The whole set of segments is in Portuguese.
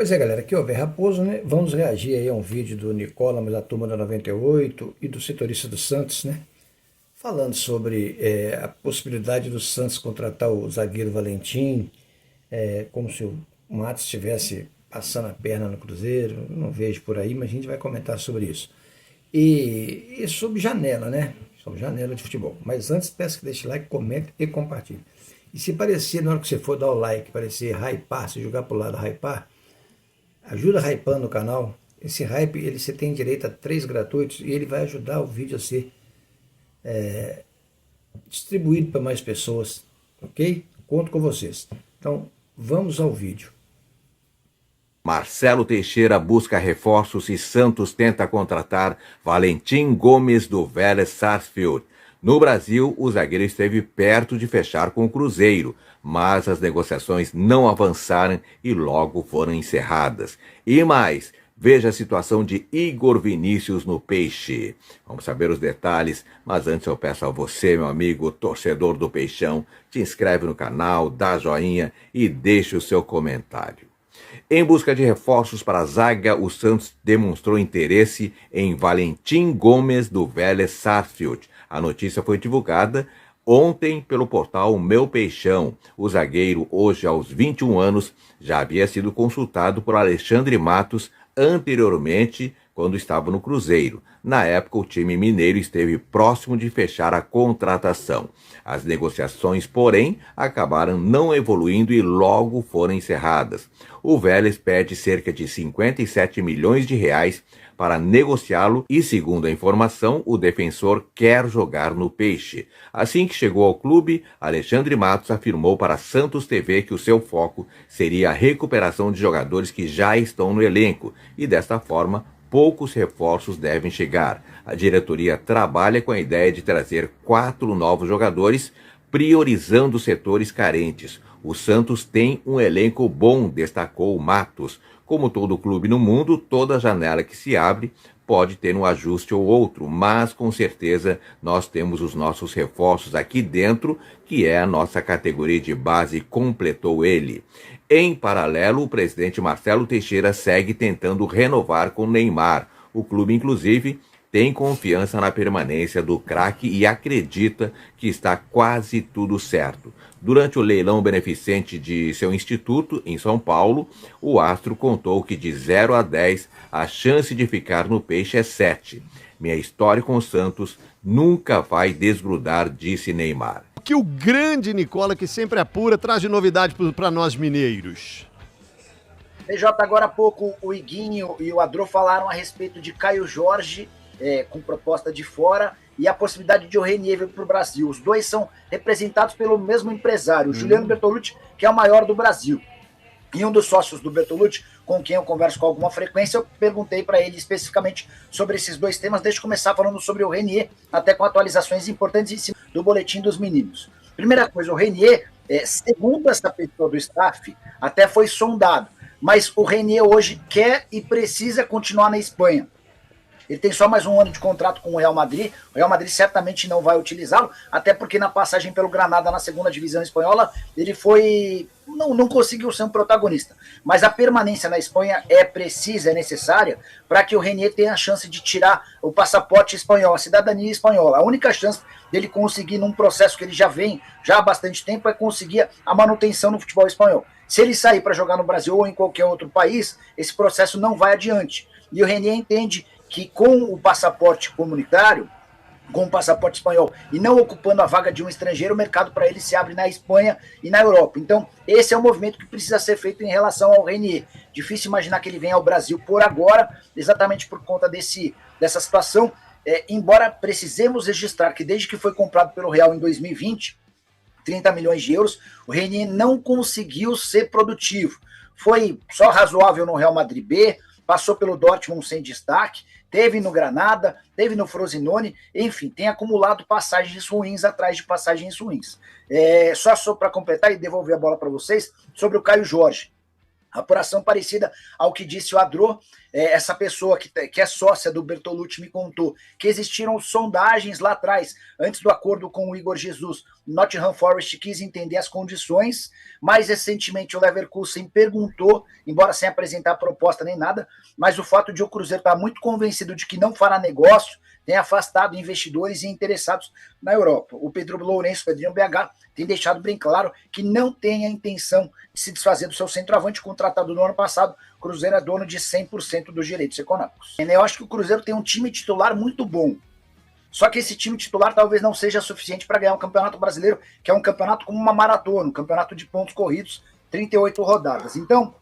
Pois é, galera, aqui é o Ver Raposo, né? Vamos reagir aí a um vídeo do Nicola, da turma da 98 e do setorista do Santos, né? Falando sobre a possibilidade do Santos contratar o zagueiro Valentim, como se o Matos estivesse passando a perna no Cruzeiro. Eu não vejo por aí, mas a gente vai comentar sobre isso. E sobre janela, né? Sobre janela de futebol. Mas antes, peço que deixe like, comente e compartilhe. E se parecer, na hora que você for dar o like, parecer hypar, se jogar pro lado hypar, ajuda hypando o canal. Esse hype, você tem direito a 3 gratuitos e ele vai ajudar o vídeo a ser distribuído para mais pessoas, ok? Conto com vocês. Então, vamos ao vídeo. Marcelo Teixeira busca reforços e Santos tenta contratar Valentim Gomes do Vélez Sarsfield. No Brasil, o zagueiro esteve perto de fechar com o Cruzeiro, mas as negociações não avançaram e logo foram encerradas. E mais, veja a situação de Igor Vinícius no Peixe. Vamos saber os detalhes, mas antes eu peço a você, meu amigo, torcedor do Peixão, te inscreve no canal, dá joinha e deixe o seu comentário. Em busca de reforços para a zaga, o Santos demonstrou interesse em Valentim Gomes do Vélez Sarsfield. A notícia foi divulgada ontem pelo portal Meu Peixão. O zagueiro, hoje aos 21 anos, já havia sido consultado por Alexandre Matos anteriormente, quando estava no Cruzeiro. Na época, o time mineiro esteve próximo de fechar a contratação. As negociações, porém, acabaram não evoluindo e logo foram encerradas. O Vélez pede cerca de 57 milhões de reais para negociá-lo e, segundo a informação, o defensor quer jogar no Peixe. Assim que chegou ao clube, Alexandre Matos afirmou para a Santos TV que o seu foco seria a recuperação de jogadores que já estão no elenco e, desta forma, poucos reforços devem chegar. A diretoria trabalha com a ideia de trazer 4 novos jogadores, priorizando os setores carentes. O Santos tem um elenco bom, destacou Matos. Como todo clube no mundo, toda janela que se abre pode ter um ajuste ou outro, mas com certeza nós temos os nossos reforços aqui dentro, que é a nossa categoria de base, completou ele. Em paralelo, o presidente Marcelo Teixeira segue tentando renovar com Neymar. O clube, inclusive, tem confiança na permanência do craque e acredita que está quase tudo certo. Durante o leilão beneficente de seu instituto, em São Paulo, o astro contou que de 0 a 10, a chance de ficar no Peixe é 7. Minha história com o Santos nunca vai desgrudar, disse Neymar. Que o grande Nicola, que sempre apura, traz de novidade para nós mineiros. PJ, agora há pouco o Iguinho e o Adro falaram a respeito de Caio Jorge, com proposta de fora, e a possibilidade de o Renier vir para o Brasil. Os dois são representados pelo mesmo empresário, Juliano Bertolucci, que é o maior do Brasil. E um dos sócios do Bertolucci, com quem eu converso com alguma frequência, eu perguntei para ele especificamente sobre esses dois temas. Deixa eu começar falando sobre o Renier, até com atualizações importantes em cima do boletim dos meninos. Primeira coisa, o Renier, segundo essa pessoa do staff, até foi sondado, mas o Renier hoje quer e precisa continuar na Espanha. Ele tem só mais um ano de contrato com o Real Madrid. O Real Madrid certamente não vai utilizá-lo, até porque na passagem pelo Granada na segunda divisão espanhola, ele não conseguiu ser um protagonista. Mas a permanência na Espanha é precisa, é necessária, para que o Renier tenha a chance de tirar o passaporte espanhol, a cidadania espanhola. A única chance dele conseguir, num processo que ele já vem já há bastante tempo, é conseguir a manutenção no futebol espanhol. Se ele sair para jogar no Brasil ou em qualquer outro país, esse processo não vai adiante. E o Renier entende que com o passaporte comunitário, com o passaporte espanhol, e não ocupando a vaga de um estrangeiro, o mercado para ele se abre na Espanha e na Europa. Então, esse é o movimento que precisa ser feito em relação ao Renier. Difícil imaginar que ele venha ao Brasil por agora, exatamente por conta dessa situação, embora precisemos registrar que desde que foi comprado pelo Real em 2020, 30 milhões de euros, o Renier não conseguiu ser produtivo. Foi só razoável no Real Madrid B, passou pelo Dortmund sem destaque, teve no Granada, teve no Frosinone, enfim, tem acumulado passagens ruins atrás de passagens ruins. Só para completar e devolver a bola para vocês, sobre o Caio Jorge. Apuração parecida ao que disse o Adro, essa pessoa que é sócia do Bertolucci me contou que existiram sondagens lá atrás, antes do acordo com o Igor Jesus. Nottingham Forest quis entender as condições. Mais recentemente, o Leverkusen perguntou, embora sem apresentar proposta nem nada, mas o fato de o Cruzeiro estar muito convencido de que não fará negócio tem afastado investidores e interessados na Europa. O Pedro Lourenço, Pedrinho BH, tem deixado bem claro que não tem a intenção de se desfazer do seu centroavante contratado no ano passado. O Cruzeiro é dono de 100% dos direitos econômicos. Eu acho que o Cruzeiro tem um time titular muito bom. Só que esse time titular talvez não seja suficiente para ganhar um campeonato brasileiro, que é um campeonato como uma maratona, um campeonato de pontos corridos, 38 rodadas. Então,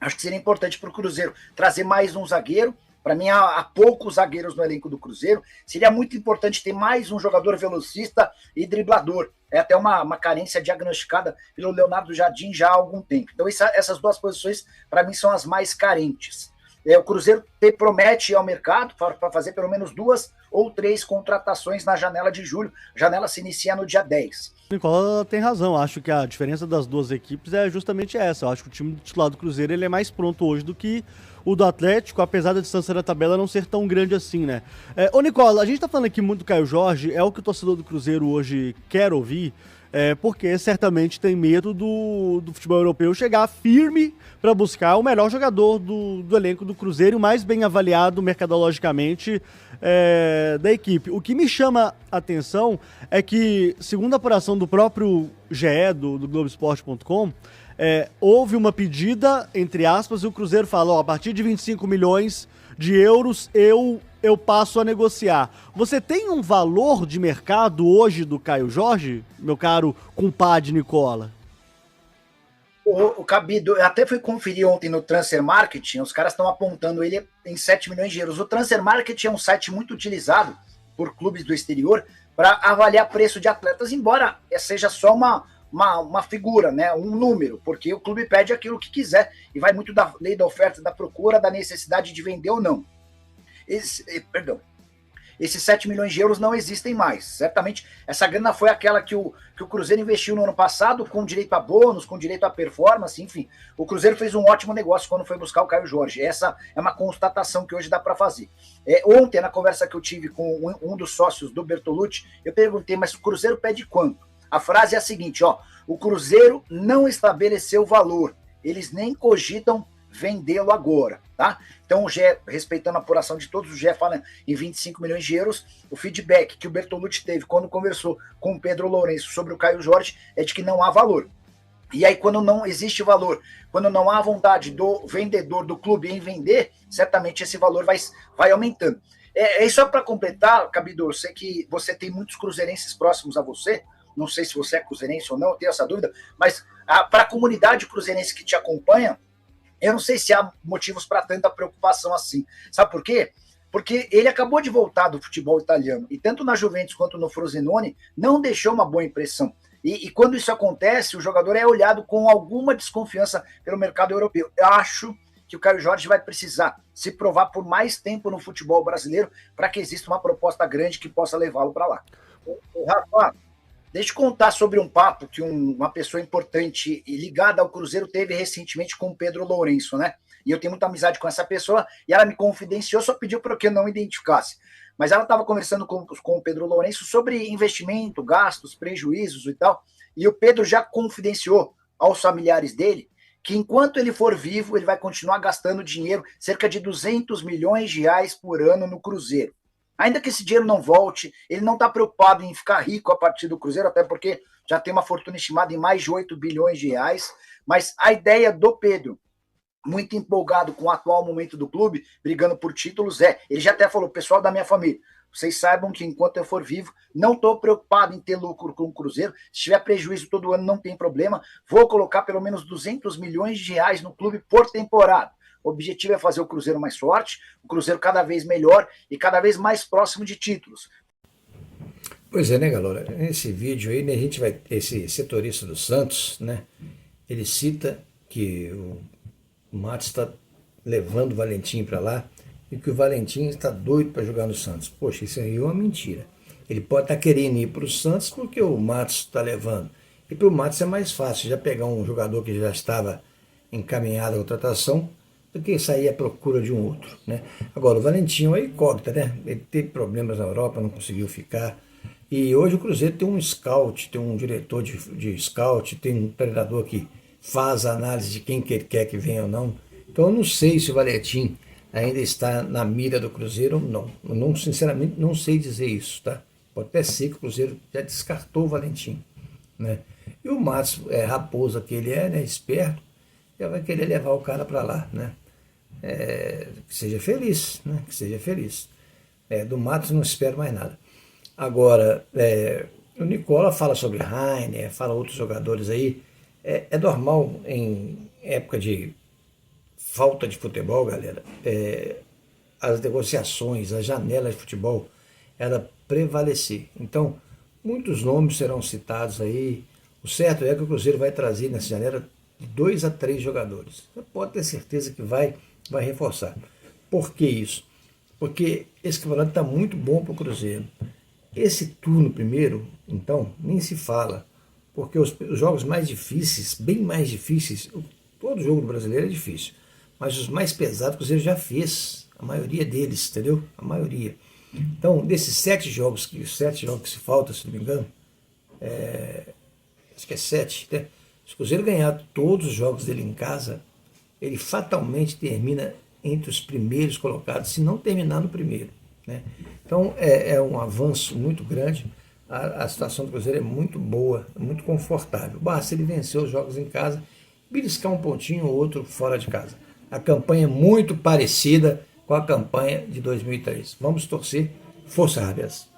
acho que seria importante para o Cruzeiro trazer mais um zagueiro. Para mim, há poucos zagueiros no elenco do Cruzeiro. Seria muito importante ter mais um jogador velocista e driblador. É até uma carência diagnosticada pelo Leonardo Jardim já há algum tempo. Então, essas duas posições, para mim, são as mais carentes. O Cruzeiro promete ir ao mercado para fazer pelo menos 2 ou 3 contratações na janela de julho. A janela se inicia no dia 10. Nicola tem razão, acho que a diferença das duas equipes é justamente essa. Eu acho que o time titular do Cruzeiro ele é mais pronto hoje do que o do Atlético, apesar da distância da tabela não ser tão grande assim, né? Ô Nicola, a gente tá falando aqui muito do Caio Jorge, é o que o torcedor do Cruzeiro hoje quer ouvir, porque certamente tem medo do futebol europeu chegar firme para buscar o melhor jogador do elenco do Cruzeiro, o mais bem avaliado mercadologicamente da equipe. O que me chama a atenção é que, segundo a apuração do próprio GE, do Globoesporte.com, houve uma pedida, entre aspas, e o Cruzeiro falou, a partir de 25 milhões de euros eu passo a negociar. Você tem um valor de mercado hoje do Caio Jorge, meu caro compadre Nicola? O Cabido, eu até fui conferir ontem no Transfer Market, os caras estão apontando ele em 7 milhões de euros. O Transfer Market é um site muito utilizado por clubes do exterior para avaliar preço de atletas, embora seja só uma figura, né, um número, porque o clube pede aquilo que quiser e vai muito da lei da oferta, da procura, da necessidade de vender ou não. Esses 7 milhões de euros não existem mais. Certamente, essa grana foi aquela que o Cruzeiro investiu no ano passado, com direito a bônus, com direito a performance, enfim. O Cruzeiro fez um ótimo negócio quando foi buscar o Caio Jorge. Essa é uma constatação que hoje dá para fazer. Ontem, na conversa que eu tive com um dos sócios do Bertolucci, eu perguntei, mas o Cruzeiro pede quanto? A frase é a seguinte, o Cruzeiro não estabeleceu valor, eles nem cogitam vendê-lo agora, tá? Então o GE, respeitando a apuração de todos, o GE fala em 25 milhões de euros, o feedback que o Bertolucci teve quando conversou com o Pedro Lourenço sobre o Caio Jorge é de que não há valor. E aí quando não existe valor, quando não há vontade do vendedor do clube em vender, certamente esse valor vai aumentando. Só para completar, Cabido, eu sei que você tem muitos cruzeirenses próximos a você, não sei se você é cruzeirense ou não, eu tenho essa dúvida, mas para a comunidade cruzeirense que te acompanha, eu não sei se há motivos para tanta preocupação assim. Sabe por quê? Porque ele acabou de voltar do futebol italiano, e tanto na Juventus quanto no Frosinone, não deixou uma boa impressão. E quando isso acontece, o jogador é olhado com alguma desconfiança pelo mercado europeu. Eu acho que o Caio Jorge vai precisar se provar por mais tempo no futebol brasileiro para que exista uma proposta grande que possa levá-lo para lá. Rafa, deixa eu contar sobre um papo que uma pessoa importante e ligada ao Cruzeiro teve recentemente com o Pedro Lourenço, né? E eu tenho muita amizade com essa pessoa, e ela me confidenciou, só pediu para que eu não identificasse. Mas ela estava conversando com o Pedro Lourenço sobre investimento, gastos, prejuízos e tal, e o Pedro já confidenciou aos familiares dele que enquanto ele for vivo, ele vai continuar gastando dinheiro, cerca de 200 milhões de reais por ano no Cruzeiro. Ainda que esse dinheiro não volte, ele não está preocupado em ficar rico a partir do Cruzeiro, até porque já tem uma fortuna estimada em mais de 8 bilhões de reais. Mas a ideia do Pedro, muito empolgado com o atual momento do clube, brigando por títulos, ele já até falou, pessoal da minha família, vocês saibam que enquanto eu for vivo, não estou preocupado em ter lucro com o Cruzeiro, se tiver prejuízo todo ano não tem problema, vou colocar pelo menos 200 milhões de reais no clube por temporada. O objetivo é fazer o Cruzeiro mais forte, o Cruzeiro cada vez melhor e cada vez mais próximo de títulos. Pois é, né, galera? Nesse vídeo aí, né, a gente vai. Esse setorista do Santos, né? Ele cita que o Matos está levando o Valentim para lá e que o Valentim está doido para jogar no Santos. Poxa, isso aí é uma mentira. Ele pode estar querendo ir para o Santos porque o Matos está levando. E para o Matos é mais fácil já pegar um jogador que já estava encaminhada a contratação do que sair à procura de um outro, né? Agora, o Valentim é uma incógnita, né? Ele teve problemas na Europa, não conseguiu ficar. E hoje o Cruzeiro tem um scout, tem um diretor de scout, tem um treinador que faz a análise de quem que ele quer que venha ou não. Então eu não sei se o Valentim ainda está na mira do Cruzeiro ou não. Eu não, sinceramente, não sei dizer isso, tá? Pode até ser que o Cruzeiro já descartou o Valentim, né? E o Matos, raposa que ele é, né, esperto, já vai querer levar o cara para lá, né? Que seja feliz, né? Que seja feliz. Do Matos não espero mais nada. Agora, o Nicola fala sobre Rainer, fala outros jogadores aí. É normal em época de falta de futebol, galera, as negociações, as janelas de futebol, ela prevalecer. Então, muitos nomes serão citados aí. O certo é que o Cruzeiro vai trazer nessa janela de 2 a 3 jogadores. Você pode ter certeza que vai reforçar. Por que isso? Porque esse campeonato está muito bom para o Cruzeiro. Esse turno primeiro, então, nem se fala. Porque os jogos mais difíceis, bem mais difíceis, todo jogo do brasileiro é difícil. Mas os mais pesados o Cruzeiro já fez. A maioria deles, entendeu? A maioria. Então, desses 7 jogos que se faltam, se não me engano, acho que é 7, né? Se o Cruzeiro ganhar todos os jogos dele em casa, ele fatalmente termina entre os primeiros colocados, se não terminar no primeiro, né? Então, é um avanço muito grande. A situação do Cruzeiro é muito boa, muito confortável. Basta ele vencer os jogos em casa, beliscar um pontinho ou outro fora de casa. A campanha é muito parecida com a campanha de 2003. Vamos torcer. Força, Rabias!